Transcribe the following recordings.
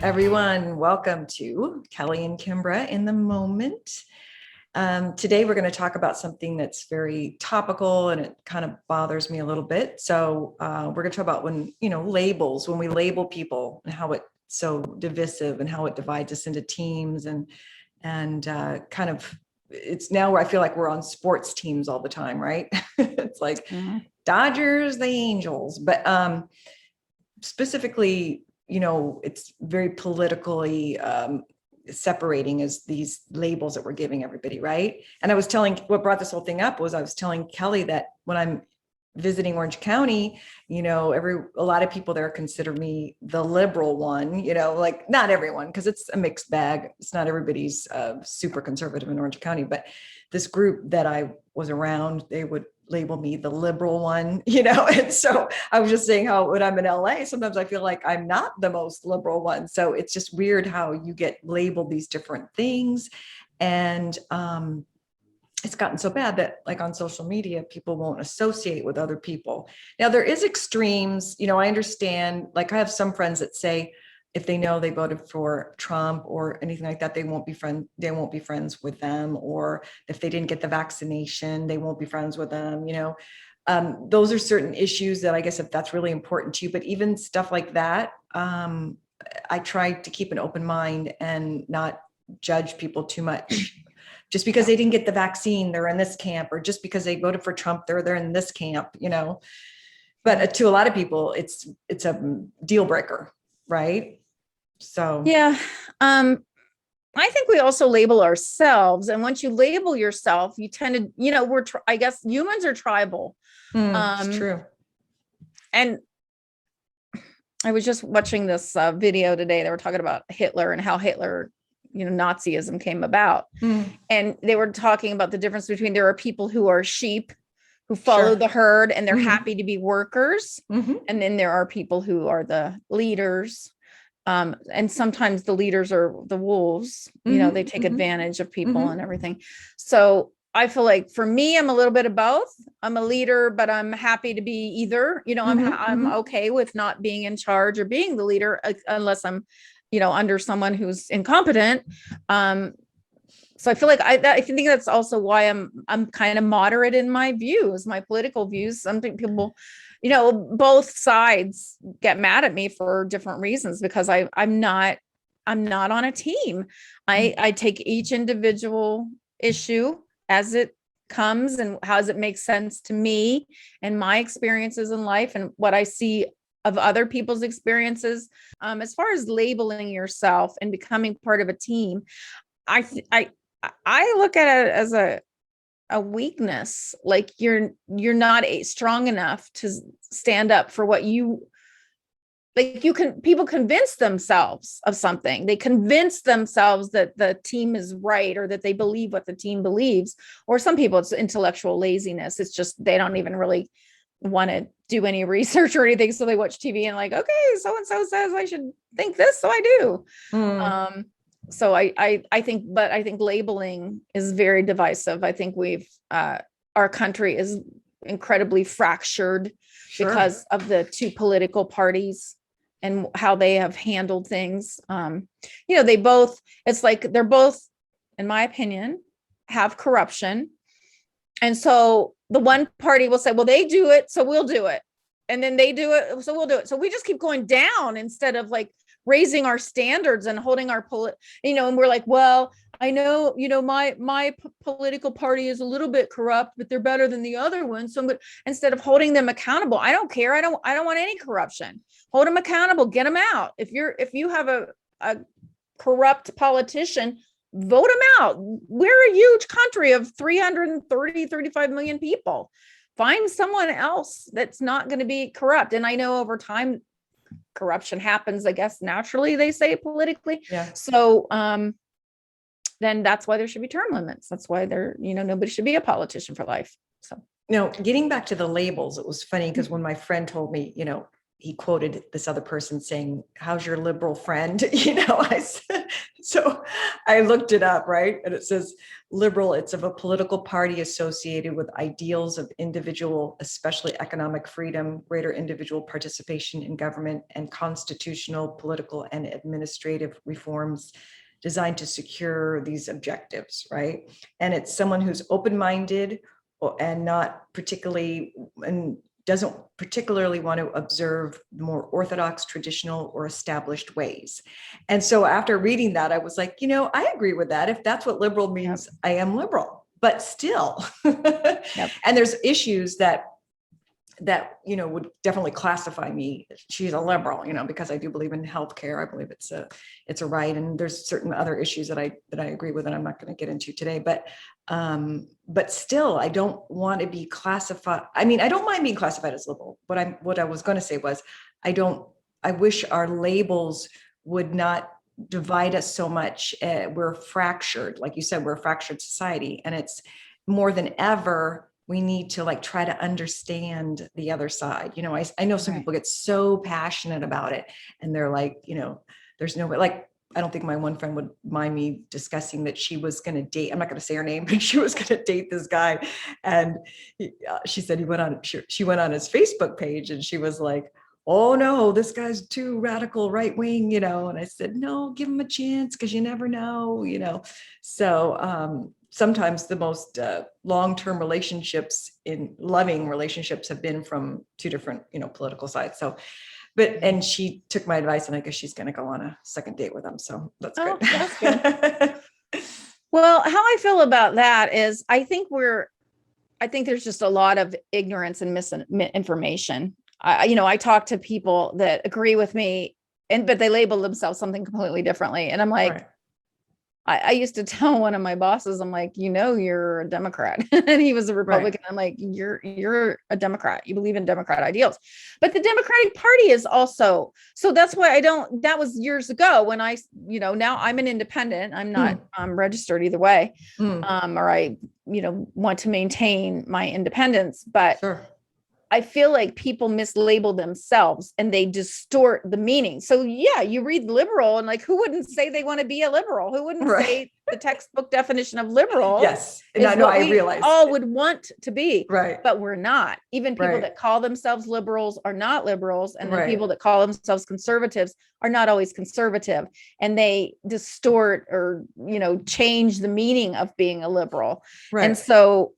Everyone, welcome to Kellie and Kimbra in the Moment. Today, we're going to talk about something that's very topical and it kind of bothers me a little bit. So we're going to talk about when we label people and how it's so divisive and how it divides us into teams and kind of it's now where I feel like we're on sports teams all the time, right? It's like Dodgers, the Angels, but specifically, it's very politically separating as these labels that we're giving everybody, right? And what brought this whole thing up was I was telling Kellie that when I'm visiting Orange County, a lot of people there consider me the liberal one, like not everyone, because it's a mixed bag. It's not everybody's super conservative in Orange County, but this group that I was around, they would label me the liberal one, and so I was just saying how when I'm in LA, sometimes I feel like I'm not the most liberal one. So it's just weird how you get labeled these different things. And it's gotten so bad that like on social media, people won't associate with other people. Now there is extremes, I understand, like I have some friends that say, if they know they voted for Trump or anything like that, they won't be friends with them. Or if they didn't get the vaccination, they won't be friends with them. Those are certain issues that I guess if that's really important to you, but even stuff like that, I try to keep an open mind and not judge people too much. Just because they didn't get the vaccine, they're in this camp, or just because they voted for Trump, they're in this camp, But to a lot of people, it's a deal breaker, right? So yeah, I think we also label ourselves, and once you label yourself, you tend to, I guess humans are tribal. It's true. And I was just watching this video today. They were talking about Hitler and how Hitler, Nazism came about, and they were talking about the difference between there are people who are sheep who follow the herd and they're happy to be workers, and then there are people who are the leaders. And sometimes the leaders are the wolves, they take advantage of people and everything. So I feel like for me, I'm a little bit of both. I'm a leader, but I'm happy to be either, I'm okay with not being in charge or being the leader unless I'm, under someone who's incompetent. So I feel like I think that's also why I'm kind of moderate in my views, my political views. Some people, both sides get mad at me for different reasons because I'm not on a team. I take each individual issue as it comes and how does it make sense to me and my experiences in life and what I see of other people's experiences. As far as labeling yourself and becoming part of a team, I look at it as a weakness. Like you're not strong enough to stand up for what you like. People convince themselves of something. They convince themselves that the team is right or that they believe what the team believes. Or some people, it's intellectual laziness. It's just, they don't even really want to do any research or anything. So they watch TV and like, okay, so-and-so says I should think this. So I do. So I think labeling is very divisive. I think our country is incredibly fractured because of the two political parties and how they have handled things. They're both, in my opinion, have corruption. And so the one party will say, well, they do it, so we'll do it. And then they do it, so we'll do it. So we just keep going down instead of like raising our standards and holding our and we're like, well, I know, my political party is a little bit corrupt, but they're better than the other one. So instead of holding them accountable, I don't care. I don't want any corruption. Hold them accountable, get them out. If you have a corrupt politician, vote them out. We're a huge country of 35 million people. Find someone else that's not going to be corrupt. And I know over time, corruption happens, I guess, naturally, they say politically. Yeah. So then that's why there should be term limits. That's why nobody should be a politician for life. So getting back to the labels, it was funny because when my friend told me, he quoted this other person saying, "How's your liberal friend?" I said, so I looked it up, right? And it says liberal, it's of a political party associated with ideals of individual, especially economic freedom, greater individual participation in government, and constitutional, political, and administrative reforms designed to secure these objectives, right? And it's someone who's open-minded and not particularly, and doesn't particularly want to observe more orthodox, traditional, or established ways. And so after reading that, I was like, I agree with that. If that's what liberal means, yep. I am liberal, but still. Yep. And there's issues that would definitely classify me. She's a liberal, because I do believe in healthcare. I believe it's a right. And there's certain other issues that I agree with, and I'm not going to get into today, but still, I don't want to be classified. I mean, I don't mind being classified as liberal. What I was going to say was, I wish our labels would not divide us so much. We're fractured. Like you said, we're a fractured society, and it's more than ever, we need to try to understand the other side. I know some people get so passionate about it, and they're like, there's no way, I don't think my one friend would mind me discussing that she was going to date, I'm not going to say her name, but she was going to date this guy. And she said she went on his Facebook page, and she was like, "Oh no, this guy's too radical, right wing," and I said, "No, give him a chance, because you never know," So sometimes the most long-term relationships, in loving relationships, have been from two different, political sides. So, and she took my advice, and I guess she's going to go on a second date with him. So that's good. That's good. Well, how I feel about that is, I think there's just a lot of ignorance and misinformation. I talk to people that agree with me, but they label themselves something completely differently. And I'm like, right. I used to tell one of my bosses, I'm like, you're a Democrat, and he was a Republican. Right. I'm like, you're a Democrat. You believe in Democrat ideals, but the Democratic Party is also, so that's why that was years ago when now I'm an independent. I'm not registered either way. Or I, want to maintain my independence, but sure. I feel like people mislabel themselves, and they distort the meaning. So yeah, you read liberal, and who wouldn't say they want to be a liberal? Who wouldn't say the textbook definition of liberal? Yes. And I realize all would want to be, right. But we're not. Even people that call themselves liberals are not liberals. And then people that call themselves conservatives are not always conservative, and they distort or, change the meaning of being a liberal. Right. And so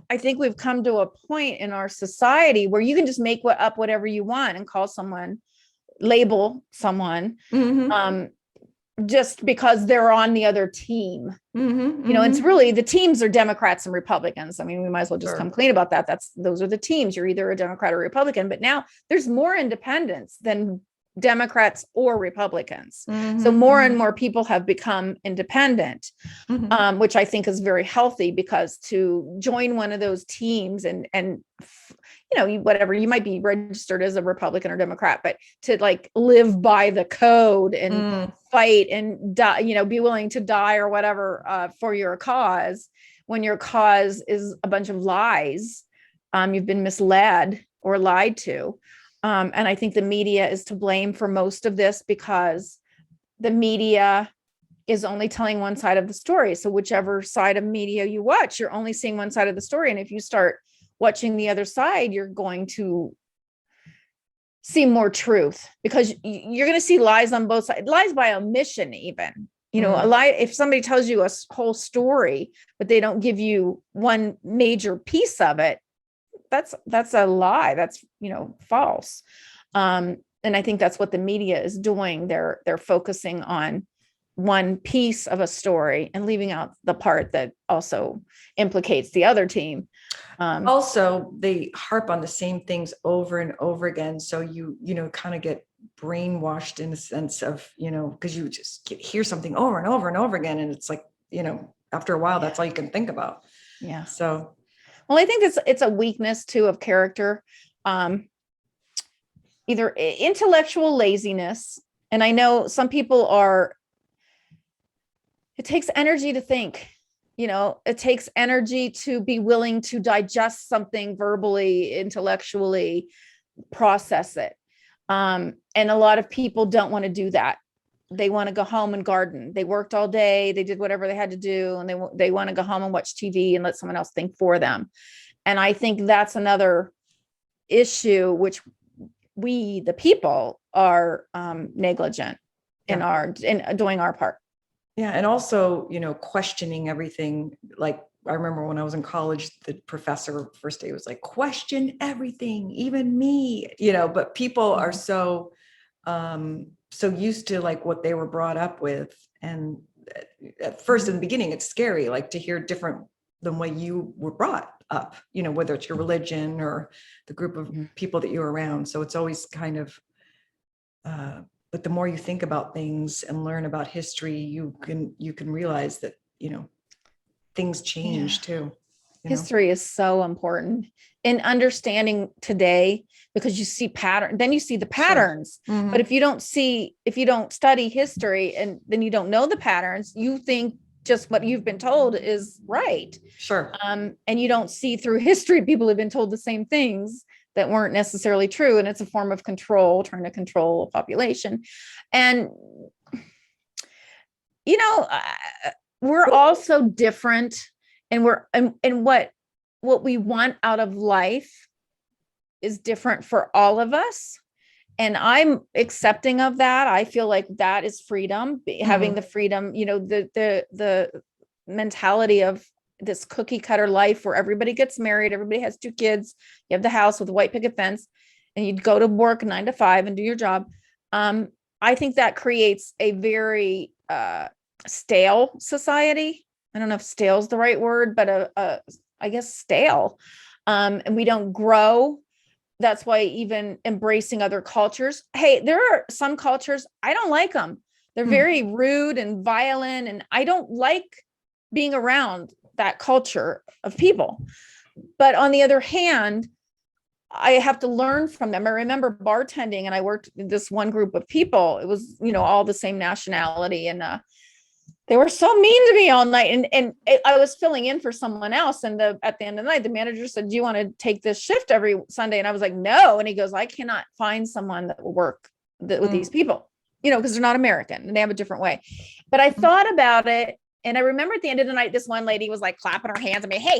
I think we've come to a point in our society where you can just make up whatever you want and call someone, label someone, just because they're on the other team. It's really, the teams are Democrats and Republicans. I mean, we might as well just come clean about that. Those are the teams. You're either a Democrat or Republican, but now there's more independents than Democrats or Republicans. So more and more people have become independent, which I think is very healthy, because to join one of those teams and whatever, you might be registered as a Republican or Democrat, but to live by the code and fight and die, be willing to die or whatever for your cause, when your cause is a bunch of lies, you've been misled or lied to. And I think the media is to blame for most of this, because the media is only telling one side of the story. So whichever side of media you watch, you're only seeing one side of the story. And if you start watching the other side, you're going to see more truth, because you're going to see lies on both sides, lies by omission, even, a lie. If somebody tells you a whole story, but they don't give you one major piece of it, that's a lie. That's, false. And I think that's what the media is doing. They're focusing on one piece of a story and leaving out the part that also implicates the other team. Also, they harp on the same things over and over again. So you kind of get brainwashed in a sense of, because you just hear something over and over and over again. And it's like, after a while, that's all you can think about. Yeah. So. Well, I think it's a weakness too of character, either intellectual laziness. And I know some people it takes energy to think, it takes energy to be willing to digest something verbally, intellectually, process it. And a lot of people don't want to do that. They want to go home and garden. They worked all day. They did whatever they had to do. And they want to go home and watch TV and let someone else think for them. And I think that's another issue, which we, the people, are negligent in doing our part. Yeah. And also, questioning everything. Like, I remember when I was in college, the professor first day was like, question everything, even me, but people are so used to like what they were brought up with. And at first, in the beginning, it's scary, like to hear different than way you were brought up, whether it's your religion or the group of people that you're around. So it's always kind of, but the more you think about things and learn about history, you can realize that, things change too. History is so important in understanding today, because you see then you see the patterns. Sure. Mm-hmm. But if you don't study history and then you don't know the patterns, you think just what you've been told is right. Sure. And you don't see through history, people have been told the same things that weren't necessarily true. And it's a form of control, trying to control a population. And, we're all so different, and what we want out of life is different for all of us. And I'm accepting of that. I feel like that is freedom, having the freedom, the mentality of this cookie cutter life where everybody gets married, everybody has 2 kids, you have the house with a white picket fence, and you'd go to work 9 to 5 and do your job. I think that creates a very stale society. I don't know if stale is the right word, but I guess stale. And we don't grow. That's why even embracing other cultures. Hey, there are some cultures, I don't like them. They're very rude and violent, and I don't like being around that culture of people. But on the other hand, I have to learn from them. I remember bartending, and I worked with this one group of people. It was, all the same nationality, and they were so mean to me all night. And I was filling in for someone else. And at the end of the night, the manager said, do you want to take this shift every Sunday? And I was like, no. And he goes, I cannot find someone that will work with these people, because they're not American and they have a different way. But I thought about it. And I remember at the end of the night, this one lady was like clapping her hands at me. Hey,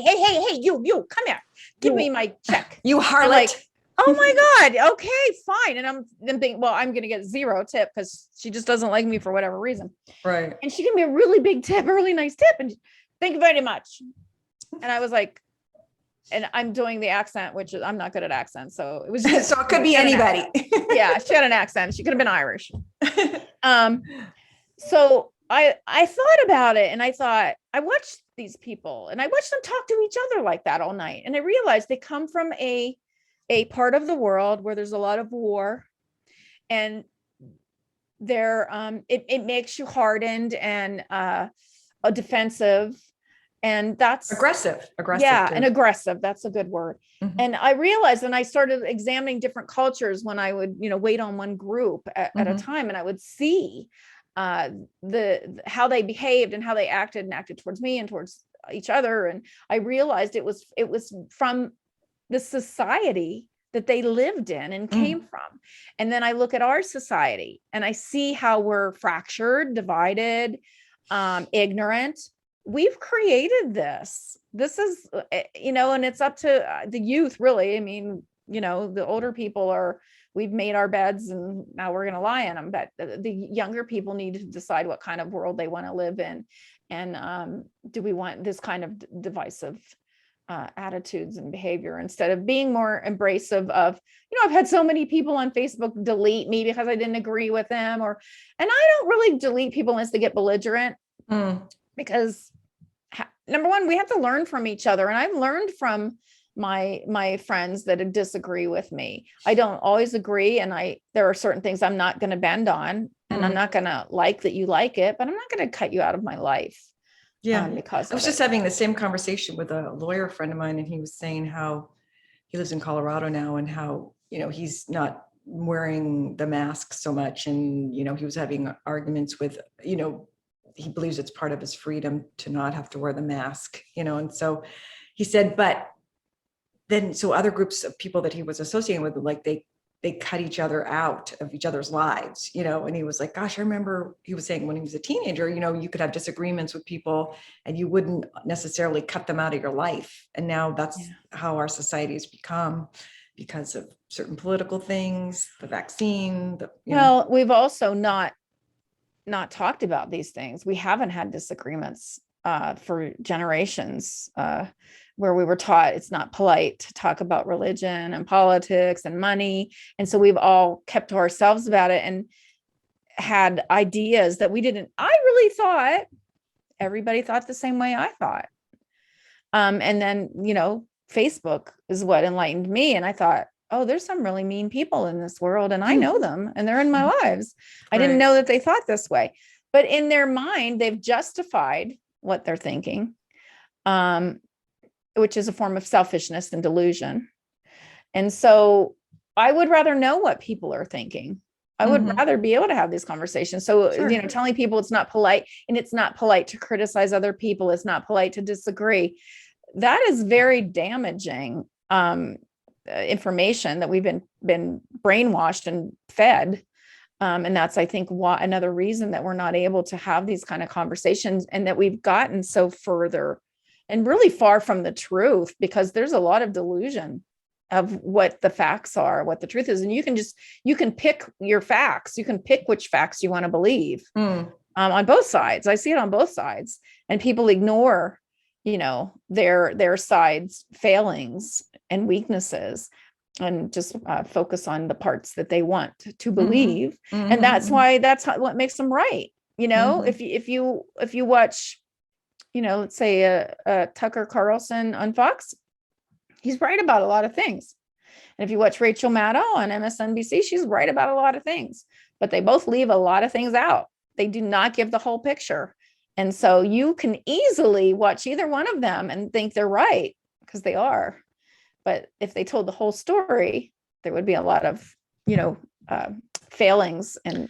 you, come here. Give me my check. You harlot. Like, oh my God. Okay, fine. And I'm thinking, well, I'm going to get 0 tip because she just doesn't like me for whatever reason. Right. And she gave me a really big tip, a really nice tip. And thank you very much. And I was like, and I'm doing the accent, which is, I'm not good at accents. So it was just, so it could be anybody. Yeah. She had an accent. She could have been Irish. So I thought about it, and I thought, I watched these people and I watched them talk to each other like that all night. And I realized they come from a part of the world where there's a lot of war, and they're it makes you hardened and defensive, and that's aggressive. Yeah, too. and aggressive. That's a good word. Mm-hmm. And I realized, and I started examining different cultures when I would, wait on one group at a time, and I would see how they behaved and how they acted towards me and towards each other. And I realized it was from the society that they lived in and came from. And then I look at our society and I see how we're fractured, divided, ignorant. We've created this. This is, and it's up to the youth, really. I mean, the older people we've made our beds and now we're going to lie in them. But the younger people need to decide what kind of world they want to live in. And do we want this kind of divisive attitudes and behavior, instead of being more embracive of, I've had so many people on Facebook delete me because I didn't agree with them, and I don't really delete people unless they get belligerent, because number one, we have to learn from each other. And I've learned from my friends that disagree with me. I don't always agree. And there are certain things I'm not going to bend on, and I'm not going to like that you like it, but I'm not going to cut you out of my life. Yeah. Because I was just having the same conversation with a lawyer friend of mine, and he was saying how he lives in Colorado now, and how, he's not wearing the mask so much. And, he was having arguments with, he believes it's part of his freedom to not have to wear the mask, and so he said, but then, so other groups of people that he was associating with, like they they cut each other out of each other's lives, and he was like, gosh, I remember he was saying when he was a teenager, you could have disagreements with people and you wouldn't necessarily cut them out of your life. And now that's how our society has become because of certain political things, the vaccine, well, we've also not talked about these things. We haven't had disagreements for generations where we were taught it's not polite to talk about religion and politics and money. And so we've all kept to ourselves about it and had ideas that I really thought everybody thought the same way I thought. And then, Facebook is what enlightened me. And I thought, oh, there's some really mean people in this world and I know them and they're in my lives. I didn't know that they thought this way, but in their mind, they've justified what they're thinking, which is a form of selfishness and delusion. And so I would rather know what people are thinking. I would rather be able to have these conversations. So, telling people it's not polite, and it's not polite to criticize other people. It's not polite to disagree. That is very damaging information that we've been brainwashed and fed. And that's, I think, another reason that we're not able to have these kind of conversations, and that we've gotten so further and really far from the truth, because there's a lot of delusion of what the facts are, what the truth is. And you can pick your facts. You can pick which facts you want to believe on both sides. I see it on both sides, and people ignore, their side's failings and weaknesses, and just focus on the parts that they want to believe. And that's what makes them right. If you watch, let's say Tucker Carlson on Fox, he's right about a lot of things. And if you watch Rachel Maddow on MSNBC, she's right about a lot of things, but they both leave a lot of things out. They do not give the whole picture. And so you can easily watch either one of them and think they're right, because they are. But if they told the whole story, there would be a lot of, failings and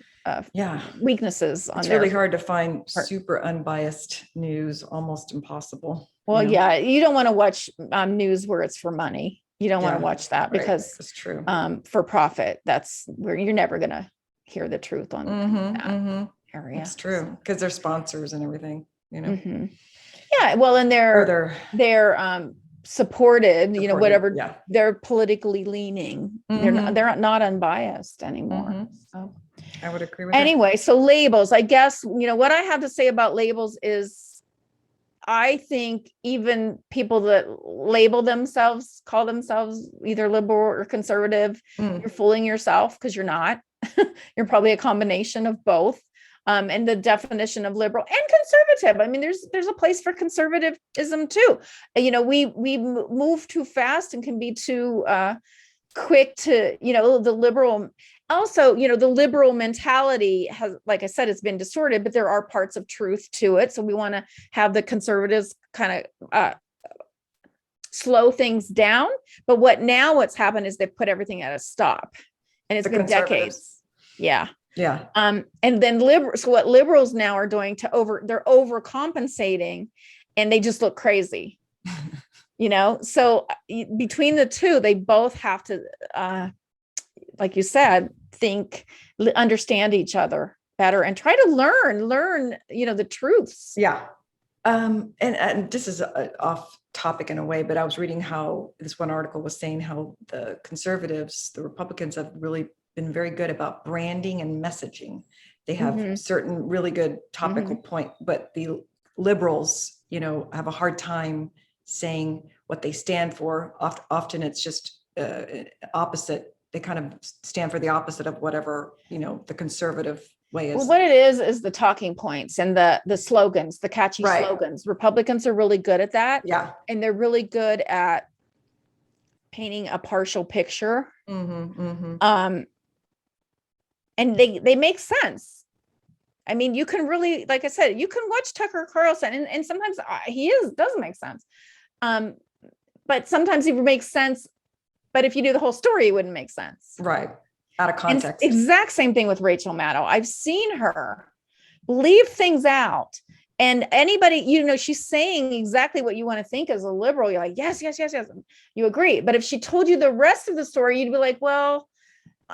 weaknesses. It's really hard to find super unbiased news, almost impossible. Well, you don't want to watch news where it's for money. You don't want to watch that because it's true. For profit, that's where you're never going to hear the truth on that area. It's true, because they're sponsors and everything, Yeah, well, and they're supported, whatever they're politically leaning. They're not unbiased anymore. So I would agree with anyway, so labels, I guess, what I have to say about labels is, I think even people that call themselves either liberal or conservative, you're fooling yourself, because you're not. You're probably a combination of both. And the definition of liberal and conservative, I mean, there's a place for conservatism too. We move too fast and can be too quick to, the liberal. Also, the liberal mentality has, like I said, it's been distorted, but there are parts of truth to it. So we want to have the conservatives kind of slow things down. But what's happened is they've put everything at a stop, and it's been decades. Yeah. Yeah. And then so what liberals now are doing they're overcompensating, and they just look crazy, so between the two, they both have to, like you said, understand each other better and try to learn, the truths. Yeah. And this is off topic in a way, but I was reading how this one article was saying how the conservatives, the Republicans, have really been very good about branding and messaging. They have certain really good topical point, but the liberals, have a hard time saying what they stand for. Often it's just opposite. They kind of stand for the opposite of whatever, the conservative way is. Well, what it is the talking points and the slogans, the catchy slogans. Republicans are really good at that. Yeah. And they're really good at painting a partial picture. And they make sense. I mean, you can really, like I said, you can watch Tucker Carlson, and sometimes doesn't make sense. But sometimes he makes sense. But if you knew the whole story, it wouldn't make sense. Right. Out of context. And exact same thing with Rachel Maddow. I've seen her leave things out. And anybody, she's saying exactly what you want to think as a liberal. You're like, yes. You agree. But if she told you the rest of the story, you'd be like, well,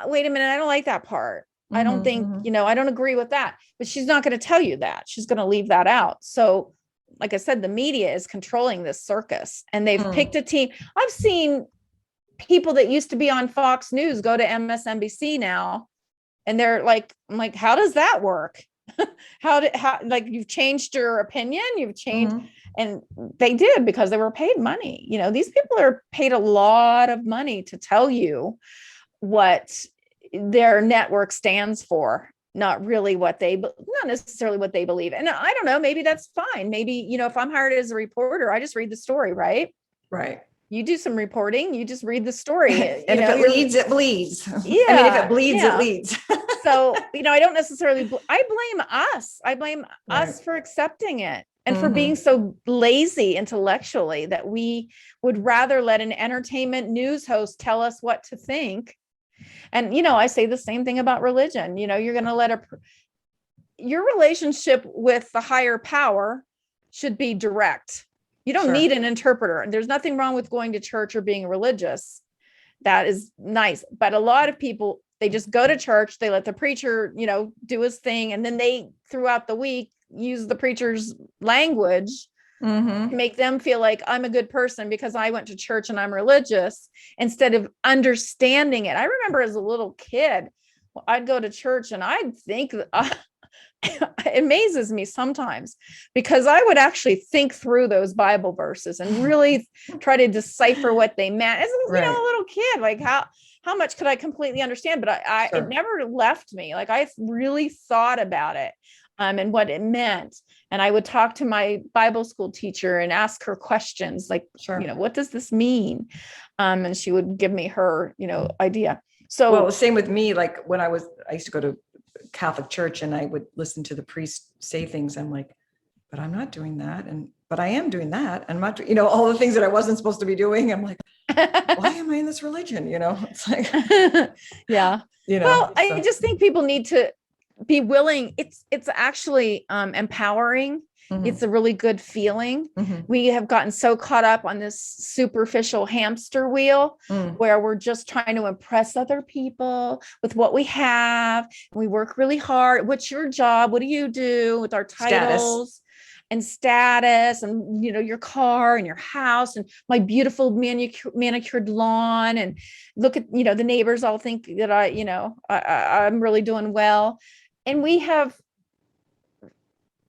wait a minute, I don't like that part. I don't Mhm, think, mhm. I don't agree with that. But she's not going to tell you that. She's going to leave that out. So, like I said, the media is controlling this circus, and they've Mm. picked a team. I've seen people that used to be on Fox News go to MSNBC now, and they're like, I'm like, how does that work? How like, you've changed your opinion, you've changed. Mhm. And they did, because they were paid money. These people are paid a lot of money to tell you what their network stands for, not really not necessarily what they believe. And I don't know, maybe that's fine. Maybe, if I'm hired as a reporter, I just read the story, right? Right. You do some reporting, you just read the story, And if it leads, it bleeds. I mean, if it yeah, bleeds, it yeah. leads. So, I don't necessarily, I blame us. I blame Right. us for accepting it and for being Mhm. so lazy intellectually that we would rather let an entertainment news host tell us what to think. And, I say the same thing about religion. You're going to let your relationship with the higher power should be direct. You don't Sure. need an interpreter. There's nothing wrong with going to church or being religious. That is nice. But a lot of people, they just go to church, they let the preacher, do his thing. And then they, throughout the week, use the preacher's language to Mhm. make them feel like I'm a good person because I went to church and I'm religious, instead of understanding it. I remember as a little kid, I'd go to church and I'd think, it amazes me sometimes, because I would actually think through those Bible verses and really try to decipher what they meant as a Right. little kid. Like, how much could I completely understand? But it Sure. never left me. Like, I really thought about it, and what it meant. And I would talk to my Bible school teacher and ask her questions like, Sure. what does this mean? And she would give me her, idea. Well, So same with me. Like when I used to go to Catholic church and I would listen to the priest say things. I'm like, but I'm not doing that. But I am doing that. And I'm not, all the things that I wasn't supposed to be doing. I'm like, why am I in this religion? It's like, yeah. Well, I so. just think people need to be willing. It's actually empowering. It's Mhm. a really good feeling. Mhm. We have gotten so caught up on this superficial hamster wheel Mm. where we're just trying to impress other people with what we have. We work really hard. What's your job? What do you do with our Status. titles and status, and your car and your house and my beautiful manicured lawn, and look at the neighbors all think that I'm really doing well. And we have,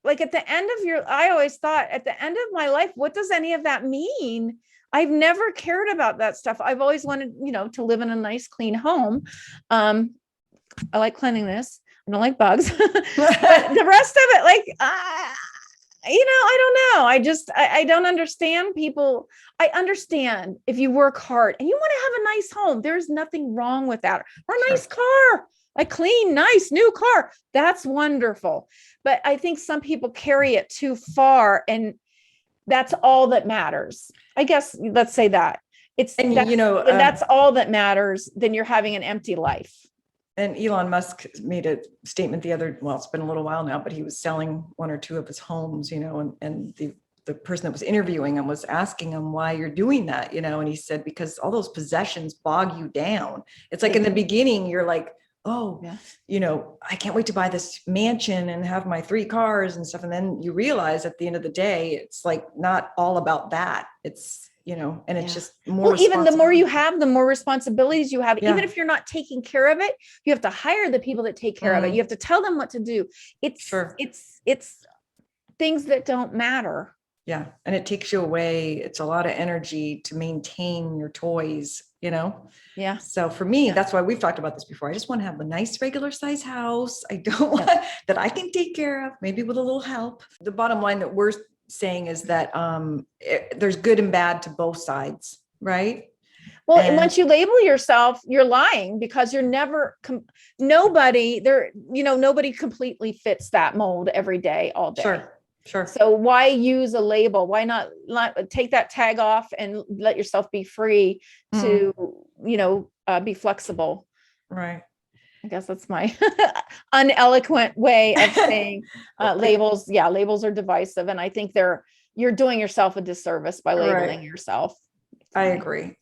like, at the end of I always thought, at the end of my life, what does any of that mean? I've never cared about that stuff. I've always wanted, to live in a nice, clean home. I like cleanliness. I don't like bugs, but the rest of it, like, I don't know. I don't understand people. I understand if you work hard and you want to have a nice home, there's nothing wrong with that. Or a nice Sure. car, a clean, nice new car. That's wonderful. But I think some people carry it too far, and that's all that matters. I guess let's say that. And That's all that matters, then you're having an empty life. and Elon Musk made a statement well, it's been a little while now, but he was selling one or two of his homes, and the person that was interviewing him was asking him why you're doing that, and he said, because all those possessions bog you down. It's like in the beginning, you're like, oh, yeah. I can't wait to buy this mansion and have my 3 cars and stuff. And then you realize at the end of the day, it's like not all about that. It's, and it's just more. Well, even the more you have, the more responsibilities you have. Yeah. Even if you're not taking care of it, you have to hire the people that take care of it. You have to tell them what to do. It's things that don't matter. Yeah. And it takes you away. It's a lot of energy to maintain your toys, Yeah. So for me, that's why we've talked about this before. I just want to have a nice regular size house. I don't want that I can take care of, maybe with a little help. The bottom line that we're saying is that there's good and bad to both sides, right? Well, and once you label yourself, you're lying, because you're never nobody completely fits that mold every day, all day. Sure. So why use a label? Why not take that tag off and let yourself be free to, be flexible? Right. I guess that's my uneloquent way of saying labels. Yeah, labels are divisive. And I think you're doing yourself a disservice by labeling yourself. I agree.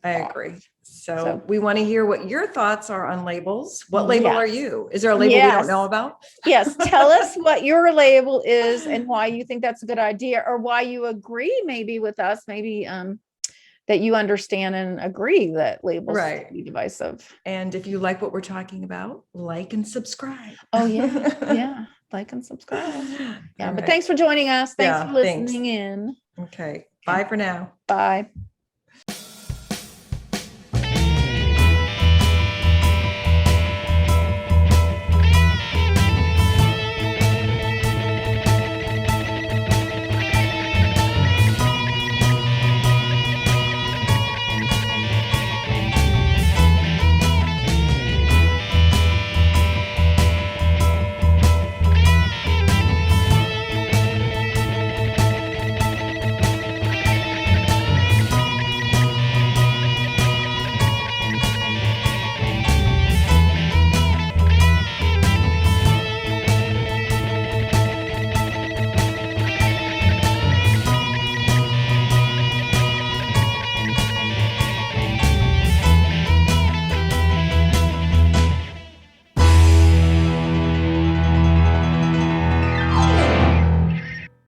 So we want to hear what your thoughts are on labels. What label are Yes. you? Is there a label we don't know about? Yes. Tell us what your label is and why you think that's a good idea, or why you agree maybe with us, maybe that you understand and agree that labels Right. can be divisive. And if you like what we're talking about, like and subscribe. Oh yeah. Yeah. Like and subscribe. Yeah. All But right. thanks for joining us. Thanks Yeah, for listening in. Okay. Bye for now. Bye.